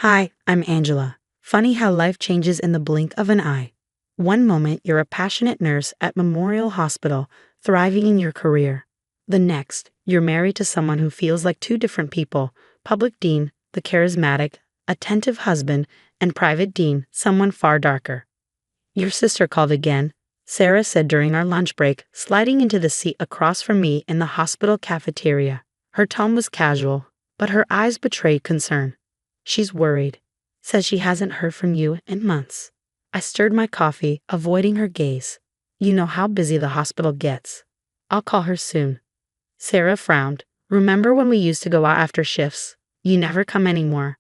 Hi, I'm Angela. Funny how life changes in the blink of an eye. One moment, you're a passionate nurse at Memorial Hospital, thriving in your career. The next, you're married to someone who feels like two different people: public Dean, the charismatic, attentive husband, and private Dean, someone far darker. Your sister called again, Sarah said during our lunch break, sliding into the seat across from me in the hospital cafeteria. Her tone was casual, but her eyes betrayed concern. She's worried. Says she hasn't heard from you in months. I stirred my coffee, avoiding her gaze. You know how busy the hospital gets. I'll call her soon. Sarah frowned. Remember when we used to go out after shifts? You never come anymore.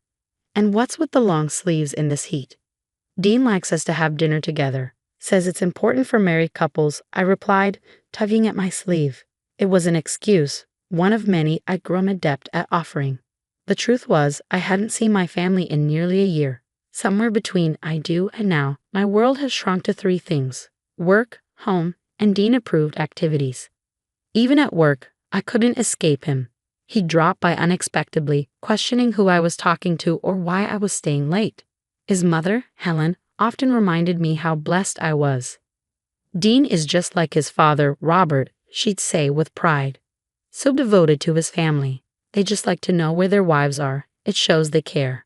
And what's with the long sleeves in this heat? Dean likes us to have dinner together. Says it's important for married couples, I replied, tugging at my sleeve. It was an excuse, one of many I'd grown adept at offering. The truth was, I hadn't seen my family in nearly a year. Somewhere between I do and now, my world has shrunk to three things: work, home, and Dean-approved activities. Even at work, I couldn't escape him. He'd drop by unexpectedly, questioning who I was talking to or why I was staying late. His mother, Helen, often reminded me how blessed I was. Dean is just like his father, Robert, she'd say with pride. So devoted to his family. They just like to know where their wives are. It shows they care.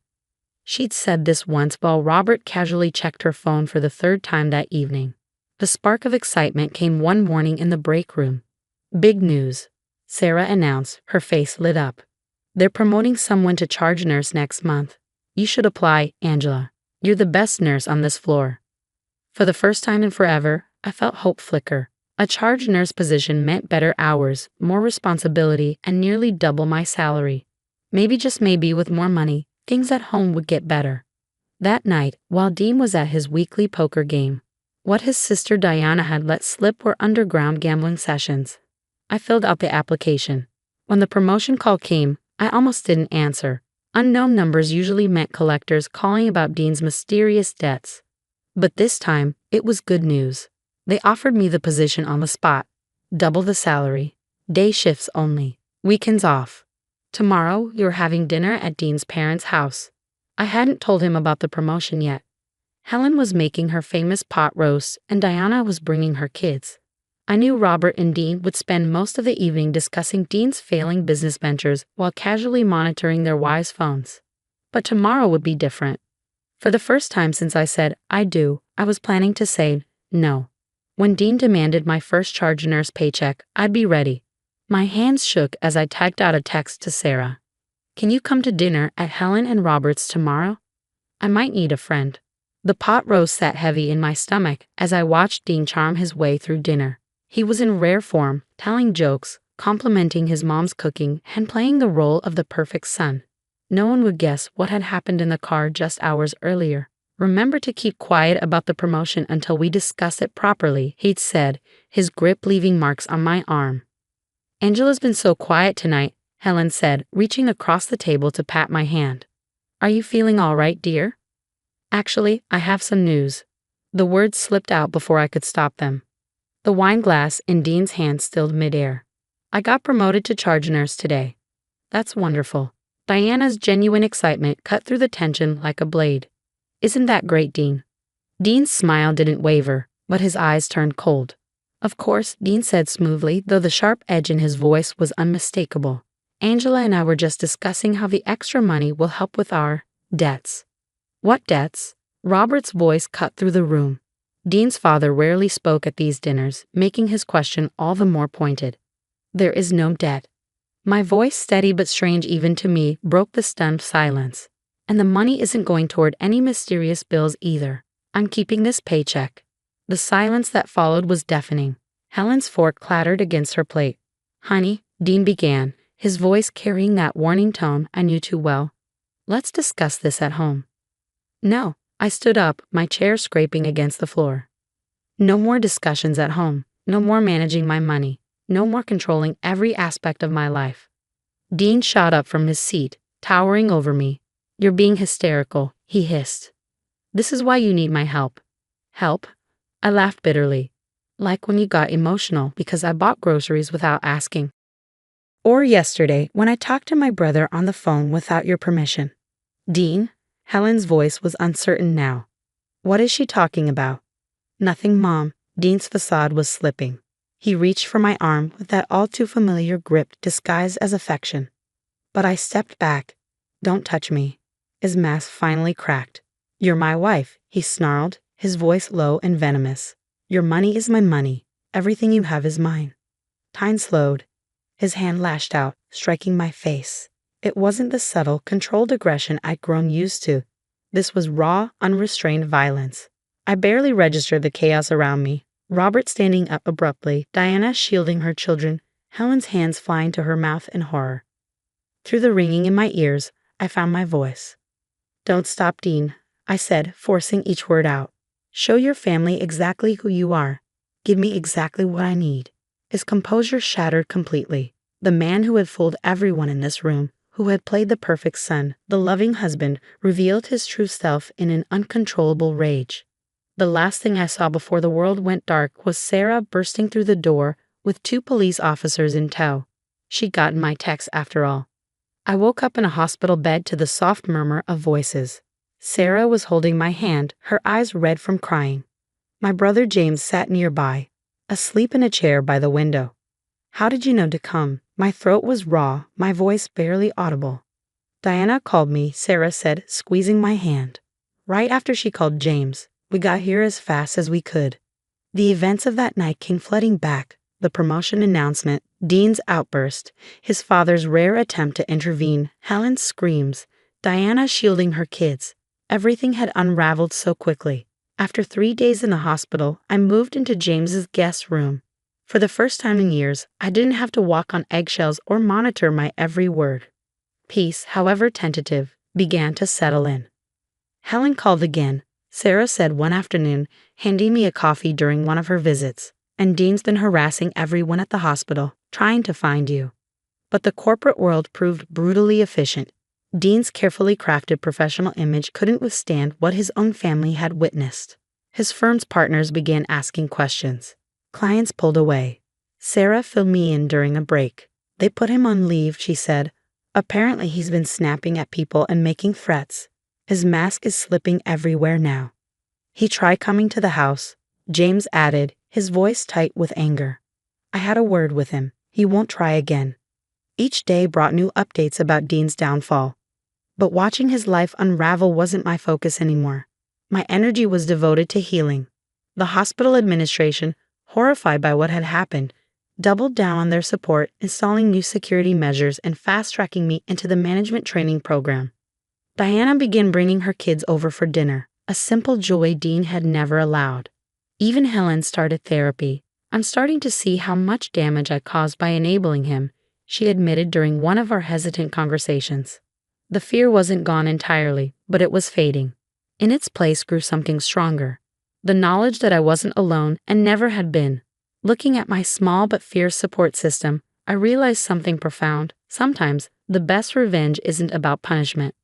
She'd said this once while Robert casually checked her phone for the third time that evening. The spark of excitement came one morning in the break room. Big news, Sarah announced, her face lit up. They're promoting someone to charge nurse next month. You should apply, Angela. You're the best nurse on this floor. For the first time in forever, I felt hope flicker. A charge nurse position meant better hours, more responsibility, and nearly double my salary. Maybe, just maybe, with more money, things at home would get better. That night, while Dean was at his weekly poker game, what his sister Diana had let slip were underground gambling sessions. I filled out the application. When the promotion call came, I almost didn't answer. Unknown numbers usually meant collectors calling about Dean's mysterious debts. But this time, it was good news. They offered me the position on the spot. Double the salary. Day shifts only. Weekends off. Tomorrow, you're having dinner at Dean's parents' house. I hadn't told him about the promotion yet. Helen was making her famous pot roast, and Diana was bringing her kids. I knew Robert and Dean would spend most of the evening discussing Dean's failing business ventures while casually monitoring their wives' phones. But tomorrow would be different. For the first time since I said, I do, I was planning to say no. When Dean demanded my first charge nurse paycheck, I'd be ready. My hands shook as I typed out a text to Sarah. Can you come to dinner at Helen and Robert's tomorrow? I might need a friend. The pot roast sat heavy in my stomach as I watched Dean charm his way through dinner. He was in rare form, telling jokes, complimenting his mom's cooking, and playing the role of the perfect son. No one would guess what had happened in the car just hours earlier. Remember to keep quiet about the promotion until we discuss it properly, he'd said, his grip leaving marks on my arm. Angela's been so quiet tonight, Helen said, reaching across the table to pat my hand. Are you feeling all right, dear? Actually, I have some news. The words slipped out before I could stop them. The wine glass in Dean's hand stilled midair. I got promoted to charge nurse today. That's wonderful. Diana's genuine excitement cut through the tension like a blade. Isn't that great, Dean? Dean's smile didn't waver, but his eyes turned cold. Of course, Dean said smoothly, though the sharp edge in his voice was unmistakable. Angela and I were just discussing how the extra money will help with our debts. What debts? Robert's voice cut through the room. Dean's father rarely spoke at these dinners, making his question all the more pointed. There is no debt. My voice, steady but strange even to me, broke the stunned silence. And the money isn't going toward any mysterious bills either. I'm keeping this paycheck. The silence that followed was deafening. Helen's fork clattered against her plate. Honey, Dean began, his voice carrying that warning tone I knew too well. Let's discuss this at home. No, I stood up, my chair scraping against the floor. No more discussions at home. No more managing my money. No more controlling every aspect of my life. Dean shot up from his seat, towering over me. You're being hysterical, he hissed. This is why you need my help. Help? I laughed bitterly. Like when you got emotional because I bought groceries without asking. Or yesterday when I talked to my brother on the phone without your permission. Dean? Helen's voice was uncertain now. What is she talking about? Nothing, Mom. Dean's facade was slipping. He reached for my arm with that all too familiar grip disguised as affection. But I stepped back. Don't touch me. His mask finally cracked. You're my wife, he snarled, his voice low and venomous. Your money is my money. Everything you have is mine. Time slowed. His hand lashed out, striking my face. It wasn't the subtle, controlled aggression I'd grown used to. This was raw, unrestrained violence. I barely registered the chaos around me. Robert standing up abruptly, Diana shielding her children, Helen's hands flying to her mouth in horror. Through the ringing in my ears, I found my voice. Don't stop, Dean, I said, forcing each word out. Show your family exactly who you are. Give me exactly what I need. His composure shattered completely. The man who had fooled everyone in this room, who had played the perfect son, the loving husband, revealed his true self in an uncontrollable rage. The last thing I saw before the world went dark was Sarah bursting through the door with 2 police officers in tow. She'd gotten my text after all. I woke up in a hospital bed to the soft murmur of voices. Sarah was holding my hand, her eyes red from crying. My brother James sat nearby, asleep in a chair by the window. How did you know to come? My throat was raw, my voice barely audible. Diana called me, Sarah said, squeezing my hand. Right after she called James, we got here as fast as we could. The events of that night came flooding back. The promotion announcement, Dean's outburst, his father's rare attempt to intervene, Helen's screams, Diana shielding her kids. Everything had unraveled so quickly. After 3 days in the hospital, I moved into James's guest room. For the first time in years, I didn't have to walk on eggshells or monitor my every word. Peace, however tentative, began to settle in. Helen called again, Sarah said one afternoon, handing me a coffee during one of her visits. And Dean's been harassing everyone at the hospital, trying to find you. But the corporate world proved brutally efficient. Dean's carefully crafted professional image couldn't withstand what his own family had witnessed. His firm's partners began asking questions. Clients pulled away. Sarah filled me in during a break. They put him on leave, she said. Apparently he's been snapping at people and making threats. His mask is slipping everywhere now. He tried coming to the house, James added, his voice tight with anger. I had a word with him. He won't try again. Each day brought new updates about Dean's downfall. But watching his life unravel wasn't my focus anymore. My energy was devoted to healing. The hospital administration, horrified by what had happened, doubled down on their support, installing new security measures and fast-tracking me into the management training program. Diana began bringing her kids over for dinner, a simple joy Dean had never allowed. Even Helen started therapy. I'm starting to see how much damage I caused by enabling him, she admitted during one of our hesitant conversations. The fear wasn't gone entirely, but it was fading. In its place grew something stronger. The knowledge that I wasn't alone and never had been. Looking at my small but fierce support system, I realized something profound. Sometimes, the best revenge isn't about punishment.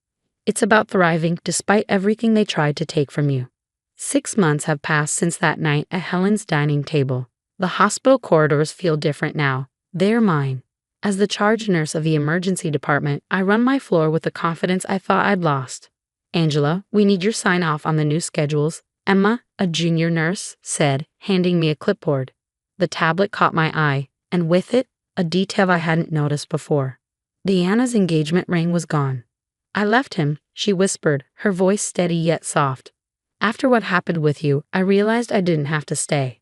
It's about thriving despite everything they tried to take from you. 6 months have passed since that night at Helen's dining table. The hospital corridors feel different now. They're mine. As the charge nurse of the emergency department, I run my floor with the confidence I thought I'd lost. Angela, we need your sign-off on the new schedules, Emma, a junior nurse, said, handing me a clipboard. The tablet caught my eye, and with it, a detail I hadn't noticed before. Deanna's engagement ring was gone. I left him, she whispered, her voice steady yet soft. After what happened with you, I realized I didn't have to stay.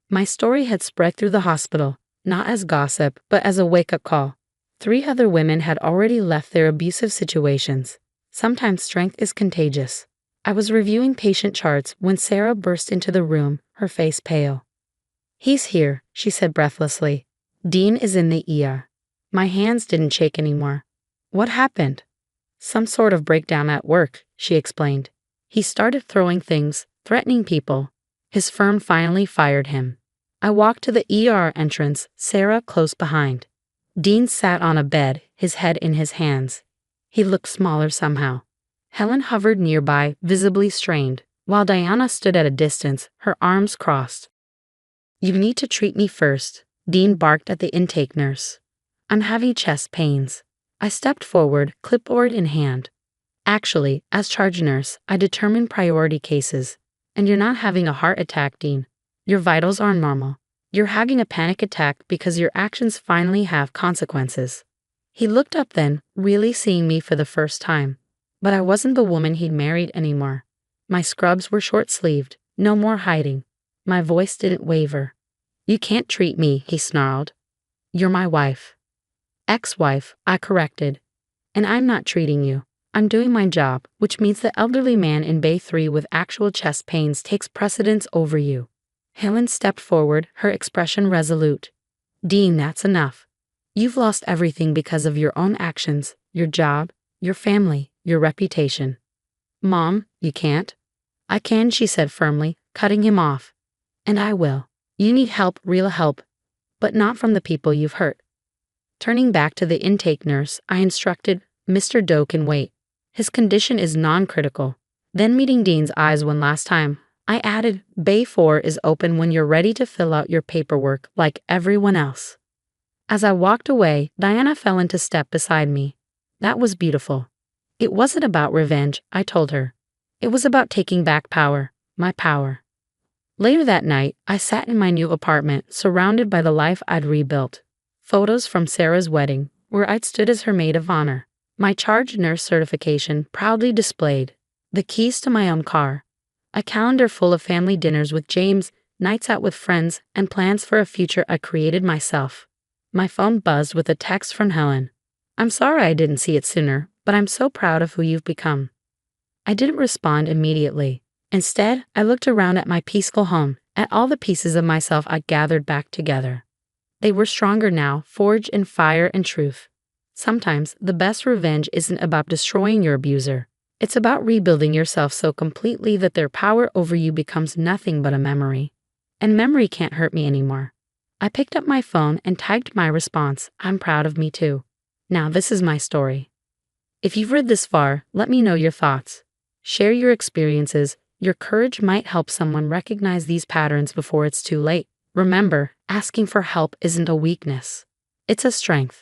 My story had spread through the hospital, not as gossip, but as a wake-up call. 3 other women had already left their abusive situations. Sometimes strength is contagious. I was reviewing patient charts when Sarah burst into the room, her face pale. He's here, she said breathlessly. Dean is in the ER. My hands didn't shake anymore. What happened? Some sort of breakdown at work, she explained. He started throwing things, threatening people. His firm finally fired him. I walked to the ER entrance, Sarah close behind. Dean sat on a bed, his head in his hands. He looked smaller somehow. Helen hovered nearby, visibly strained, while Diana stood at a distance, her arms crossed. You need to treat me first, Dean barked at the intake nurse. I'm having chest pains. I stepped forward, clipboard in hand. Actually, as charge nurse, I determine priority cases. And you're not having a heart attack, Dean. Your vitals are normal. You're having a panic attack because your actions finally have consequences. He looked up then, really seeing me for the first time. But I wasn't the woman he'd married anymore. My scrubs were short-sleeved, no more hiding. My voice didn't waver. You can't treat me, he snarled. You're my wife. Ex-wife, I corrected. And I'm not treating you. I'm doing my job, which means the elderly man in Bay 3 with actual chest pains takes precedence over you. Helen stepped forward, her expression resolute. Dean, that's enough. You've lost everything because of your own actions, your job, your family, your reputation. Mom, you can't. I can, she said firmly, cutting him off. And I will. You need help, real help, but not from the people you've hurt. Turning back to the intake nurse, I instructed, Mr. Doe can wait. His condition is non-critical. Then meeting Dean's eyes one last time, I added, Bay 4 is open when you're ready to fill out your paperwork like everyone else. As I walked away, Diana fell into step beside me. That was beautiful. It wasn't about revenge, I told her. It was about taking back power, my power. Later that night, I sat in my new apartment, surrounded by the life I'd rebuilt. Photos from Sarah's wedding, where I'd stood as her maid of honor. My charge nurse certification proudly displayed. The keys to my own car. A calendar full of family dinners with James, nights out with friends, and plans for a future I created myself. My phone buzzed with a text from Helen. I'm sorry I didn't see it sooner, but I'm so proud of who you've become. I didn't respond immediately. Instead, I looked around at my peaceful home, at all the pieces of myself I'd gathered back together. They were stronger now, forged in fire and truth. Sometimes, the best revenge isn't about destroying your abuser. It's about rebuilding yourself so completely that their power over you becomes nothing but a memory. And memory can't hurt me anymore. I picked up my phone and typed my response, I'm proud of me too. Now this is my story. If you've read this far, let me know your thoughts. Share your experiences. Your courage might help someone recognize these patterns before it's too late. Remember, asking for help isn't a weakness. It's a strength.